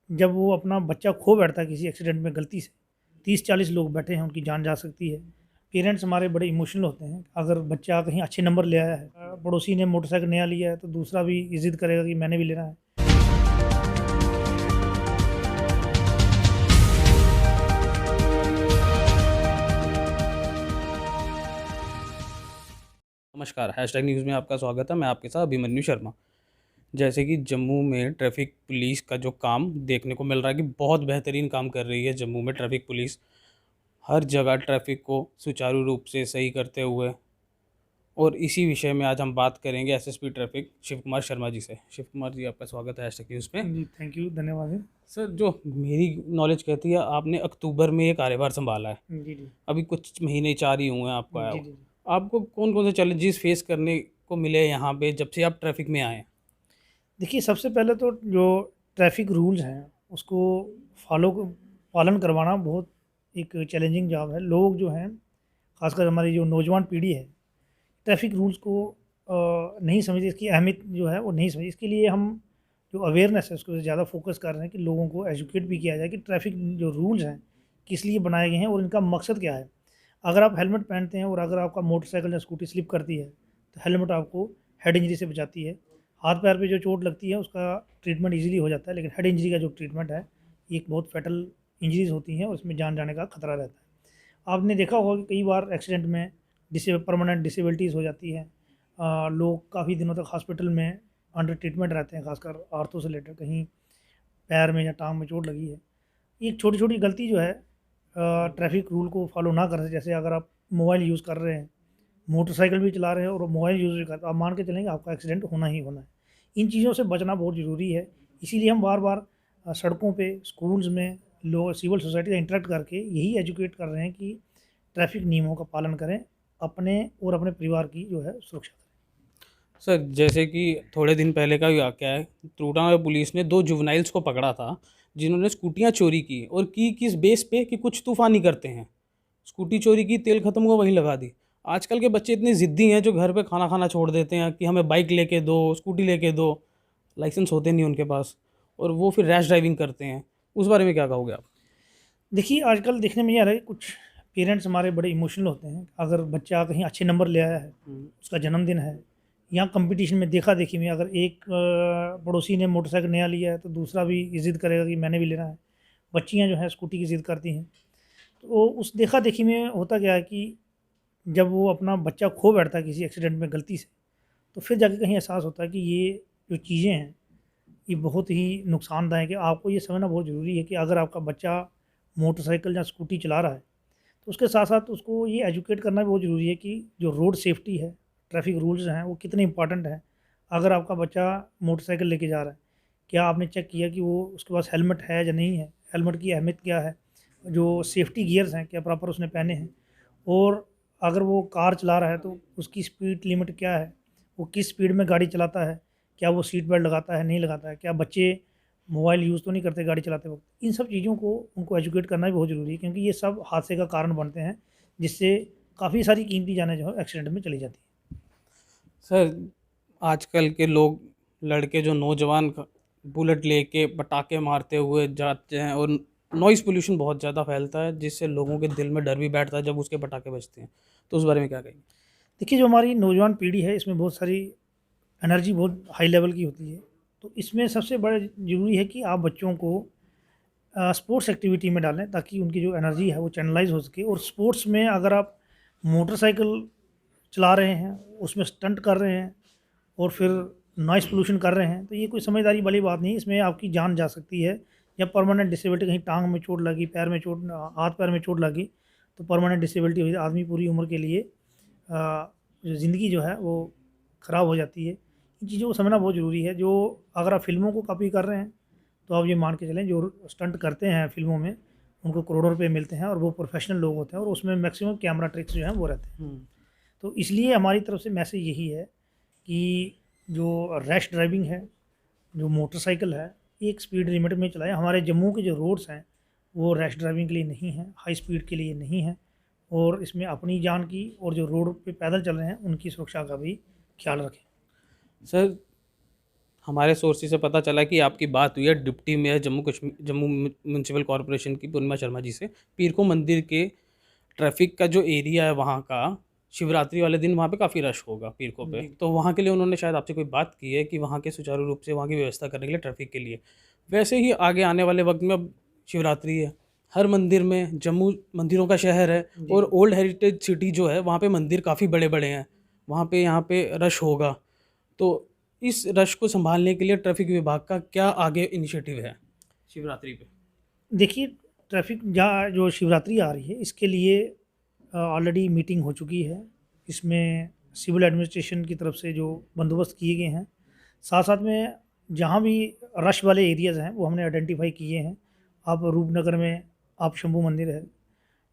जब वो अपना बच्चा खो बैठता है किसी एक्सीडेंट में गलती से, 30-40 लोग बैठे हैं, उनकी जान जा सकती है। पेरेंट्स हमारे बड़े इमोशनल होते हैं। अगर बच्चा कहीं अच्छे नंबर ले आया है, पड़ोसी ने मोटरसाइकिल नया लिया है तो दूसरा भी ये ज़िद करेगा कि मैंने भी लेना है। नमस्कार, हैशटैग न्यूज़ में आपका स्वागत है। मैं आपके साथ अभिमन्यु शर्मा। जैसे कि जम्मू में ट्रैफ़िक पुलिस का जो काम देखने को मिल रहा है कि बहुत बेहतरीन काम कर रही है जम्मू में ट्रैफ़िक पुलिस। हर जगह ट्रैफ़िक को सुचारू रूप से सही करते हुए, और इसी विषय में आज हम बात करेंगे एसएसपी ट्रैफ़िक शिव कुमार शर्मा जी से। शिव कुमार जी, आपका स्वागत है हैशटैग न्यूज़ में। जी, थैंक यू, धन्यवाद है। सर, जो मेरी नॉलेज कहती है आपने अक्टूबर में ये कार्यभार सँभाला है। जी, जी। अभी कुछ महीने 4 ही हुए हैं आपको आया जी, हुआ। जी, जी। आपको कौन-कौन से चैलेंजेस फ़ेस करने को मिले यहाँ पे जब से आप ट्रैफ़िक में आए हैं? देखिए, सबसे पहले तो जो ट्रैफ़िक रूल्स हैं, उसको फ़ॉलो क पालन करवाना बहुत एक चैलेंजिंग जॉब है। लोग जो हैं, ख़ासकर हमारी जो नौजवान पीढ़ी है, ट्रैफ़िक रूल्स को नहीं समझती, इसकी अहमियत जो है वो नहीं समझी। इसके लिए हम जो अवेयरनेस है उसको ज़्यादा फ़ोकस कर रहे हैं कि लोगों को एजुकेट भी किया जाए कि ट्रैफ़िक जो रूल्स हैं, किस लिए बनाए गए हैं और इनका मकसद क्या है। अगर आप हेलमेट पहनते हैं और अगर आपका मोटरसाइकिल या स्कूटी स्लिप करती है, तो हेलमेट आपको हेड इंजरी से बचाती है। हाथ-पैर पे जो चोट लगती है उसका ट्रीटमेंट ईज़िली हो जाता है, लेकिन हेड इंजरी का जो ट्रीटमेंट है, ये एक बहुत फैटल इंजरीज़ होती हैं और उसमें जान जाने का खतरा रहता है। आपने देखा होगा कि कई बार एक्सीडेंट में परमानेंट डिसेबिलिटीज़ हो जाती हैं। लोग काफ़ी दिनों तक हॉस्पिटल में अंडर ट्रीटमेंट रहते हैं, खासकर आर्थो से रिलेटेड, कहीं पैर में या टाँग में चोट लगी है। एक छोटी-छोटी गलती जो है ट्रैफ़िक रूल को फ़ॉलो ना करने से, जैसे अगर आप मोबाइल यूज़ कर रहे हैं, मोटरसाइकिल भी चला रहे हैं और मोबाइल यूज़ भी कर, तो आप मान के चलेंगे आपका एक्सीडेंट होना ही होना है। इन चीज़ों से बचना बहुत ज़रूरी है। इसीलिए हम बार-बार सड़कों पे, स्कूल्स में, लोग सिविल सोसाइटी से इंटरेक्ट करके यही एजुकेट कर रहे हैं कि ट्रैफ़िक नियमों का पालन करें, अपने और अपने परिवार की जो है सुरक्षा करें। सर, जैसे कि थोड़े दिन पहले का ही वाक़या है, त्रोटा में पुलिस ने 2 जुवेनाइल्स को पकड़ा था, जिन्होंने स्कूटियाँ चोरी की, और की किस बेस पे कि कुछ तूफ़ानी करते हैं। स्कूटी चोरी की, तेल ख़त्म हुआ वहीं लगा दी। आजकल के बच्चे इतने ज़िद्दी हैं जो घर पे खाना खाना छोड़ देते हैं कि हमें बाइक लेके दो, स्कूटी लेके दो। लाइसेंस होते नहीं उनके पास, और वो फिर रैश ड्राइविंग करते हैं। उस बारे में क्या कहोगे आप? देखिए, आजकल देखने में ये आ रहा है कि कुछ पेरेंट्स हमारे बड़े इमोशनल होते हैं। अगर बच्चा कहीं अच्छे नंबर ले आया है, हुँ। उसका जन्मदिन है, या कंपटीशन में देखा-देखी में अगर एक पड़ोसी ने मोटरसाइकिल नया लिया है, तो दूसरा भी ये ज़िद करेगा कि मैंने भी लेना है। बच्चियाँ जो हैं स्कूटी की ज़िद करती हैं। तो उस देखा-देखी में होता क्या है कि जब वो अपना बच्चा खो बैठता है किसी एक्सीडेंट में गलती से, तो फिर जाके कहीं एहसास होता है कि ये जो चीज़ें हैं, ये बहुत ही नुकसानदायक है। आपको ये समझना बहुत ज़रूरी है कि अगर आपका बच्चा मोटरसाइकिल या स्कूटी चला रहा है, तो उसके साथ-साथ उसको ये एजुकेट करना भी बहुत ज़रूरी है कि जो रोड सेफ्टी है, ट्रैफ़िक रूल्स हैं, वो कितने इम्पोर्टेंट हैं। अगर आपका बच्चा मोटरसाइकिल लेके जा रहा है, क्या आपने चेक किया कि वो उसके पास हेलमेट है या नहीं है? हेलमेट की अहमियत क्या है? जो सेफ्टी गियर्स हैं, क्या प्रॉपर उसने पहने हैं? और अगर वो कार चला रहा है, तो उसकी स्पीड लिमिट क्या है? वो किस स्पीड में गाड़ी चलाता है? क्या वो सीट बेल्ट लगाता है, नहीं लगाता है? क्या बच्चे मोबाइल यूज़ तो नहीं करते गाड़ी चलाते वक़्त? इन सब चीज़ों को उनको एजुकेट करना भी बहुत ज़रूरी है, क्योंकि ये सब हादसे का कारण बनते हैं, जिससे काफ़ी सारी कीमती जानें जो है एक्सीडेंट में चली जाती हैं। सर, आजकल के लोग, लड़के जो नौजवान बुलेट लेके पटाखे मारते हुए जाते हैं, और नॉइज़ पोल्यूशन बहुत ज़्यादा फैलता है, जिससे लोगों के दिल में डर भी बैठता है जब उसके पटाखे बजते हैं। तो उस बारे में क्या कहेंगे? देखिए, जो हमारी नौजवान पीढ़ी है, इसमें बहुत सारी एनर्जी बहुत हाई लेवल की होती है। तो इसमें सबसे बड़ा ज़रूरी है कि आप बच्चों को स्पोर्ट्स एक्टिविटी में डालें, ताकि उनकी जो एनर्जी है वो चैनलाइज़ हो सके। और स्पोर्ट्स में अगर आप मोटरसाइकिल चला रहे हैं, उसमें स्टंट कर रहे हैं और फिर नॉइज़ पोल्यूशन कर रहे हैं, तो ये कोई समझदारी वाली बात नहीं है। इसमें आपकी जान जा सकती है, या परमानेंट डिसेबिलिटी, कहीं टाँग में चोट लगी, पैर में चोट, हाथ-पैर में चोट लगी, तो परमानेंट डिसेबिलिटी हुई, आदमी पूरी उम्र के लिए जो ज़िंदगी जो है वो ख़राब हो जाती है। इन चीज़ों को समझना बहुत ज़रूरी है। जो अगर आप फ़िल्मों को कॉपी कर रहे हैं, तो आप ये मान के चलें, जो स्टंट करते हैं फ़िल्मों में, उनको करोड़ों रुपए मिलते हैं और वो प्रोफ़ेशनल लोग होते हैं और उसमें मैक्सिमम कैमरा ट्रिक्स जो हैं वो रहते हैं। हुँ। तो इसलिए हमारी तरफ से मैसेज यही है कि जो रैश ड्राइविंग है, जो मोटरसाइकिल है, एक स्पीड लिमिट में चलाएँ। हमारे जम्मू के जो रोड्स हैं, वो रैश ड्राइविंग के लिए नहीं हैं, हाई स्पीड के लिए नहीं हैं, और इसमें अपनी जान की और जो रोड पे पैदल चल रहे हैं, उनकी सुरक्षा का भी ख़्याल रखें। सर, हमारे सोर्सेज से पता चला कि आपकी बात हुई है deputy mayor Jammu municipal corporation की पूर्णिमा शर्मा जी से। पीर को मंदिर के ट्रैफिक का जो एरिया है वहाँ का, शिवरात्रि वाले दिन वहाँ पे काफ़ी रश होगा पीर को पे, तो वहाँ के लिए उन्होंने शायद आपसे कोई बात की है कि वहाँ के सुचारू रूप से वहाँ की व्यवस्था करने के लिए ट्रैफिक के लिए। वैसे ही आगे आने वाले वक्त में अब शिवरात्रि है, हर मंदिर में, जम्मू मंदिरों का शहर है और ओल्ड हेरिटेज सिटी जो है वहाँ पे मंदिर काफ़ी बड़े बड़े हैं, वहाँ पे यहाँ पे रश होगा। तो इस रश को संभालने के लिए ट्रैफिक विभाग का क्या आगे इनिशिएटिव है शिवरात्रि पे? देखिए, ट्रैफिक जहाँ जो शिवरात्रि आ रही है इसके लिए ऑलरेडी मीटिंग हो चुकी है। इसमें सिविल एडमिनिस्ट्रेशन की तरफ से जो बंदोबस्त किए गए हैं, साथ साथ में जहाँ भी रश वाले एरियाज़ हैं वो हमने आइडेंटिफाई किए हैं। आप रूपनगर में आप शंभू मंदिर है,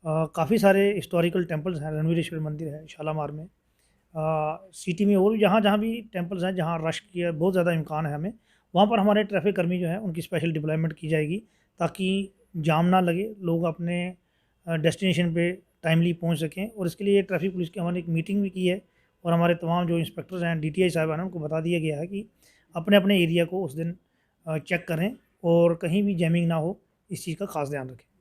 काफ़ी सारे हिस्टोरिकल टेम्पल्स हैं, रणवीरेश्वर मंदिर है शालामार में, सिटी में और जहाँ जहाँ भी टेम्पल्स हैं जहाँ रश की बहुत ज़्यादा इम्कान है हमें, वहाँ पर हमारे ट्रैफिक कर्मी जो हैं उनकी स्पेशल डिप्लॉयमेंट की जाएगी ताकि जाम ना लगे, लोग अपने डेस्टिनेशन पे टाइमली पहुँच सकें। और इसके लिए ट्रैफिक पुलिस की हमने एक मीटिंग भी की है और हमारे तमाम जो इंस्पेक्टर्स हैं, डीटीआई साहबान हैं, उनको बता दिया गया है कि अपने अपने एरिया को उस दिन चेक करें और कहीं भी जैमिंग ना हो, इस चीज़ का खास ध्यान रखें।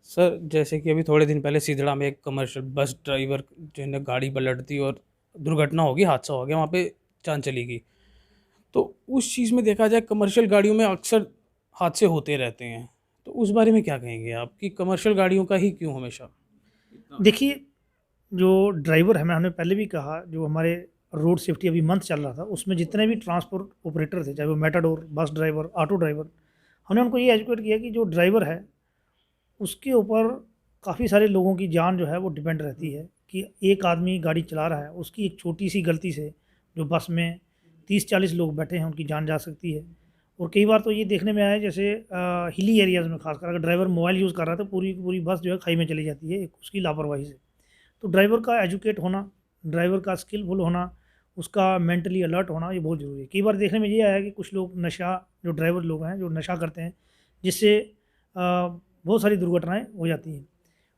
सर, जैसे कि अभी थोड़े दिन पहले सिधड़ा में एक कमर्शियल बस ड्राइवर जो है ना गाड़ी पलट दी और दुर्घटना हो गई, हादसा हो गया, वहाँ पे जान चली गई। तो उस चीज़ में देखा जाए कमर्शियल गाड़ियों में अक्सर हादसे होते रहते हैं, तो उस बारे में क्या कहेंगे आप कि कमर्शियल गाड़ियों का ही क्यों हमेशा? देखिए, जो ड्राइवर है, मैंने पहले भी कहा, जो हमारे रोड सेफ्टी अभी मंथ चल रहा था उसमें जितने भी ट्रांसपोर्ट ऑपरेटर थे, चाहे वो Matador, bus driver, auto driver, हमने उनको ये एजुकेट किया कि जो ड्राइवर है उसके ऊपर काफ़ी सारे लोगों की जान जो है वो डिपेंड रहती है कि एक आदमी गाड़ी चला रहा है, उसकी एक छोटी सी गलती से जो बस में 30-40 लोग बैठे हैं उनकी जान जा सकती है। और कई बार तो ये देखने में आया है जैसे हिली एरियाज़ में खासकर अगर ड्राइवर मोबाइल यूज़ कर रहा है तो पूरी की पूरी बस जो है खाई में चली जाती है उसकी लापरवाही से। तो ड्राइवर का एजुकेट होना, ड्राइवर का स्किलफुल होना, उसका मेंटली अलर्ट होना ये बहुत ज़रूरी है। कई बार देखने में ये आया है कि कुछ लोग नशा, जो ड्राइवर लोग हैं जो नशा करते हैं, जिससे बहुत सारी दुर्घटनाएँ हो जाती हैं।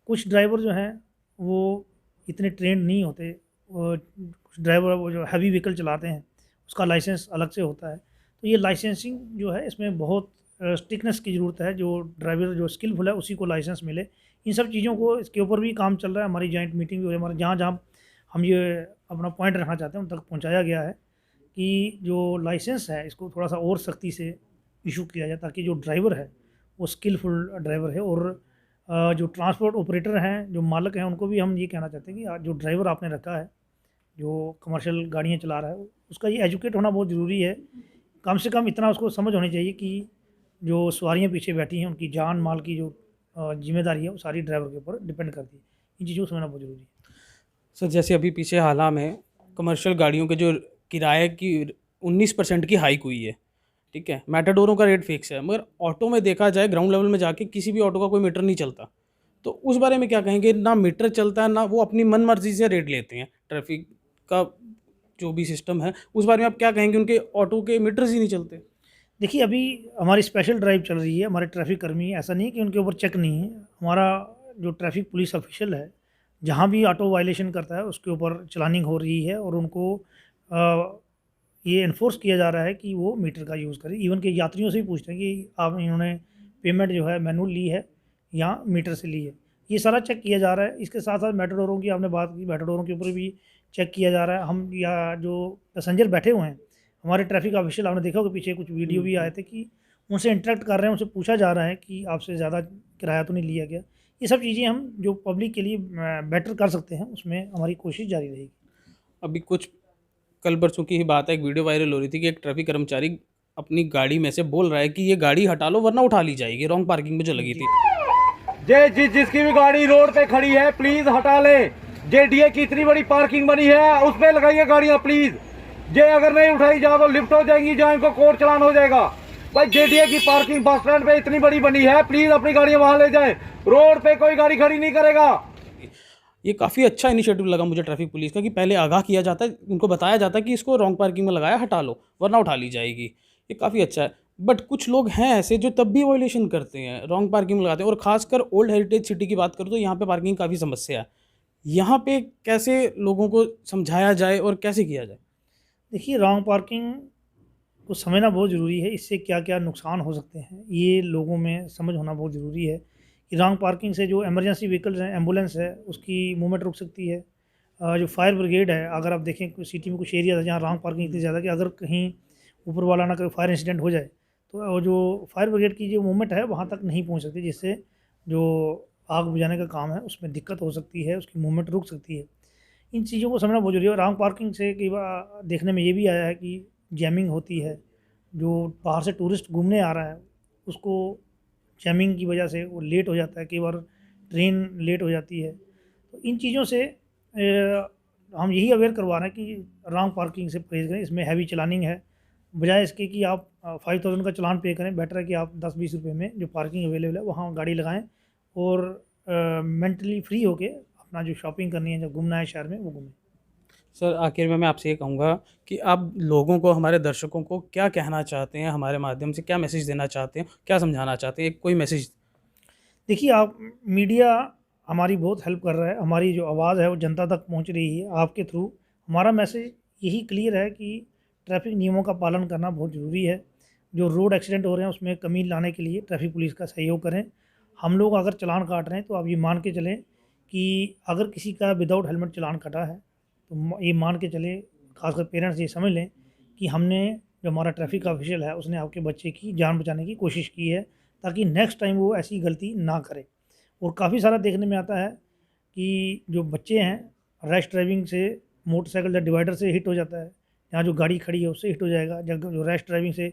कुछ ड्राइवर जो हैं वो इतने ट्रेंड नहीं होते, कुछ ड्राइवर वो जो हैवी व्हीकल चलाते हैं उसका लाइसेंस अलग से होता है। तो ये लाइसेंसिंग जो है इसमें बहुत स्ट्रिक्टनेस की ज़रूरत है, जो ड्राइवर जो स्किलफुल है उसी को लाइसेंस मिले। इन सब चीज़ों को, इसके ऊपर भी काम चल रहा है, हमारी जॉइंट मीटिंग भी हो रही है, हमारे जहाँ-जहाँ हम ये अपना पॉइंट रखना चाहते हैं उन तक पहुँचाया गया है कि जो लाइसेंस है इसको थोड़ा-सा और सख्ती से इशू किया जाए ताकि जो ड्राइवर है वो स्किलफुल ड्राइवर है। और जो ट्रांसपोर्ट ऑपरेटर हैं, जो मालिक हैं, उनको भी हम ये कहना चाहते हैं कि जो ड्राइवर आपने रखा है, जो कमर्शियल गाड़ियाँ चला रहा है, उसका ये एजुकेट होना बहुत ज़रूरी है। कम से कम इतना उसको समझ होनी चाहिए कि जो सवारियाँ पीछे बैठी हैं उनकी जान माल की जो ज़िम्मेदारी है वो सारी ड्राइवर के ऊपर डिपेंड करती है। इन चीज़ों को समझना बहुत ज़रूरी है। सर, जैसे अभी पीछे हाल में कमर्शियल गाड़ियों के जो किराए की 19% की हाइक हुई है, ठीक है, मैटाडोरों का रेट फिक्स है, मगर ऑटो में देखा जाए ग्राउंड लेवल में जाके किसी भी ऑटो का कोई मीटर नहीं चलता। तो उस बारे में क्या कहेंगे? ना मीटर चलता है, ना वो अपनी मन मर्जी से रेट लेते हैं। ट्रैफिक का जो भी सिस्टम है उस बारे में आप क्या कहेंगे? उनके ऑटो के मीटर्स ही नहीं चलते। देखिए, अभी हमारी स्पेशल ड्राइव चल रही है, हमारे ट्रैफिक कर्मी, ऐसा नहीं है कि उनके ऊपर चेक नहीं है। हमारा जो ट्रैफिक पुलिस ऑफिशियल है, जहाँ भी ऑटो वायलेशन करता है उसके ऊपर चलानिंग हो रही है और उनको ये एनफोर्स किया जा रहा है कि वो मीटर का यूज़ करें। इवन के यात्रियों से भी पूछते हैं कि आप इन्होंने पेमेंट जो है मैनुअल ली है या मीटर से ली है। ये सारा चेक किया जा रहा है। इसके साथ साथ मेटाडोरों की आपने बात की, मेटाडोरों के ऊपर भी चेक किया जा रहा है। हम या जो पैसेंजर बैठे हुए हैं, हमारे ट्रैफिक ऑफिशियल, आपने देखा होगा पीछे कुछ वीडियो भी आए थे कि उनसे इंटरेक्ट कर रहे हैं, उनसे पूछा जा रहा है कि आपसे ज़्यादा किराया तो नहीं लिया गया। ये सब चीज़ें हम जो पब्लिक के लिए बेटर कर सकते हैं उसमें हमारी कोशिश जारी रहेगी। अभी कुछ कल परसों की ही बात है, एक वीडियो वायरल हो रही थी कि एक ट्रैफिक कर्मचारी अपनी गाड़ी में से बोल रहा है कि ये गाड़ी हटा लो वरना उठा ली जाएगी, रॉन्ग पार्किंग में जो लगी थी। जिसकी भी गाड़ी रोड पे खड़ी है प्लीज हटा ले। जेडीए की इतनी बड़ी पार्किंग बनी है उस पे लगाइए गाड़ियां प्लीज। जे अगर नहीं उठाई जाओ तो लिफ्ट हो जाएंगी, जहाँ इनको कोर्ट चलान हो जाएगा। भाई जेडीए की पार्किंग बस स्टैंड पे इतनी बड़ी बनी है, प्लीज अपनी गाड़ियां वहां ले जाएं। रोड पे कोई गाड़ी खड़ी नहीं करेगा। ये काफ़ी अच्छा इनिशिएटिव लगा मुझे ट्रैफिक पुलिस का कि पहले आगाह किया जाता है, उनको बताया जाता है कि इसको रॉन्ग पार्किंग में लगाया, हटा लो वरना उठा ली जाएगी। ये काफ़ी अच्छा है। बट कुछ लोग हैं ऐसे जो तब भी वायलेशन करते हैं, रॉन्ग पार्किंग में लगाते हैं। और खासकर ओल्ड हेरिटेज सिटी की बात करूँ तो यहाँ पे पार्किंग काफ़ी समस्या है। यहाँ पे कैसे लोगों को समझाया जाए और कैसे किया जाए? देखिए, रॉन्ग पार्किंग को समझना बहुत ज़रूरी है। इससे क्या क्या नुकसान हो सकते हैं ये लोगों में समझ होना बहुत ज़रूरी है कि रॉन्ग पार्किंग से जो इमरजेंसी व्हीकल्स हैं, एम्बुलेंस है, उसकी मूवमेंट रुक सकती है। जो फायर ब्रिगेड है, अगर आप देखें कुछ सिटी में कुछ एरिया है जहाँ रॉन्ग पार्किंग इतनी ज़्यादा कि अगर कहीं ऊपर वाला ना कोई फायर इंसिडेंट हो जाए तो जो फायर ब्रिगेड की जो मूवमेंट है वहाँ तक नहीं पहुँच सकती, जिससे जो आग बुझाने का काम है उसमें दिक्कत हो सकती है, उसकी मूवमेंट रुक सकती है। इन चीज़ों को समझना बहुत ज़रूरी है। रॉन्ग पार्किंग से कई बार देखने में ये भी आया है कि जैमिंग होती है। जो बाहर से टूरिस्ट घूमने आ रहा है उसको जैमिंग की वजह से वो लेट हो जाता है, कई बार ट्रेन लेट हो जाती है। तो इन चीज़ों से हम यही अवेयर करवा रहे हैं कि रॉन्ग पार्किंग से परहेज़ करें। इसमें हैवी चलानिंग है, बजाय इसके कि आप 5000 का चालान पे करें, बेटर है कि आप 10-20 रुपए में जो पार्किंग अवेलेबल है वहाँ गाड़ी लगाएँ और मेंटली फ्री होके अपना जो शॉपिंग करनी है, जब घूमना है शहर में, वो घूमें। सर आखिर में मैं आपसे ये कहूँगा कि आप लोगों को, हमारे दर्शकों को क्या कहना चाहते हैं, हमारे माध्यम से क्या मैसेज देना चाहते हैं, क्या समझाना चाहते हैं, एक कोई मैसेज? देखिए, आप मीडिया हमारी बहुत हेल्प कर रहा है, हमारी जो आवाज़ है वो जनता तक पहुंच रही है आपके थ्रू। हमारा मैसेज यही क्लियर है कि ट्रैफिक नियमों का पालन करना बहुत ज़रूरी है। जो रोड एक्सीडेंट हो रहे हैं उसमें कमी लाने के लिए ट्रैफिक पुलिस का सहयोग करें। हम लोग अगर चालान काट रहे हैं तो आप ये मान के चलें कि अगर किसी का विदाउट हेलमेट चालान कटा है तो ये मान के चलें, खासकर पेरेंट्स ये समझ लें कि हमने, जो हमारा ट्रैफिक का ऑफिशियल है, उसने आपके बच्चे की जान बचाने की कोशिश की है, ताकि नेक्स्ट टाइम वो ऐसी गलती ना करे। और काफ़ी सारा देखने में आता है कि जो बच्चे हैं रैश ड्राइविंग से, मोटरसाइकिल या डिवाइडर से हिट हो जाता है, यहाँ जो गाड़ी खड़ी है उससे हिट हो जाएगा, जब जो रैश ड्राइविंग से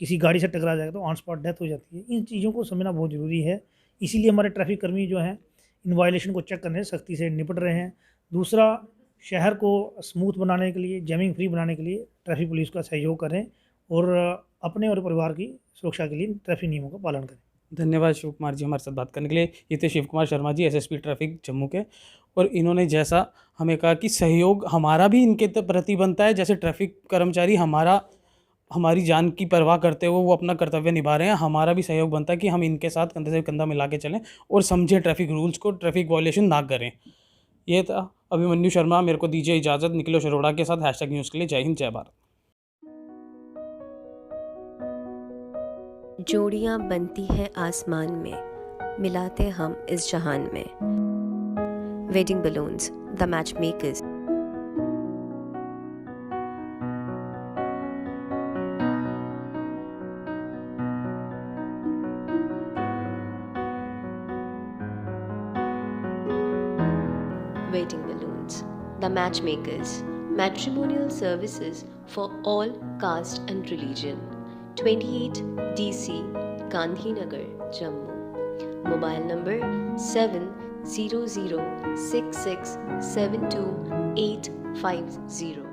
किसी गाड़ी से टकरा जाएगा तो ऑन स्पॉट डेथ हो जाती है। इन चीज़ों को समझना बहुत ज़रूरी है। इसीलिए हमारे ट्रैफिक कर्मी जो हैं इन वायलेशन को चेक करने से सख्ती से निपट रहे हैं। दूसरा, शहर को स्मूथ बनाने के लिए, जैमिंग फ्री बनाने के लिए ट्रैफिक पुलिस का सहयोग करें और अपने और परिवार की सुरक्षा के लिए ट्रैफिक नियमों का पालन करें। धन्यवाद शिव कुमार जी हमारे साथ बात करने के लिए। ये थे शिव कुमार शर्मा जी, एसएसपी ट्रैफिक जम्मू के। और इन्होंने जैसा हमें कहा कि सहयोग हमारा भी इनके प्रति बनता है, जैसे ट्रैफिक कर्मचारी हमारी जान की परवाह करते हुए वो अपना कर्तव्य निभा रहे हैं, हमारा भी सहयोग बनता है कि हम इनके साथ कंधे से कंधा मिला के चलें और समझें ट्रैफिक रूल्स को, ट्रैफिक वायलेशन ना करें। ये था अभिमन्यु शर्मा। मेरे को दीजिए इजाज़त निखिलेश अरोड़ा के साथ #न्यूज़ के लिए। जय हिंद, जय भारत। जोड़ियां बनती हैं आसमान में, मिलाते हम इस जहान में। Wedding balloons, the match makers. Wedding balloons, the matchmakers. Matrimonial services for all caste and religion. 28 DC, Gandhinagar, Jammu. Mobile number 70066728850.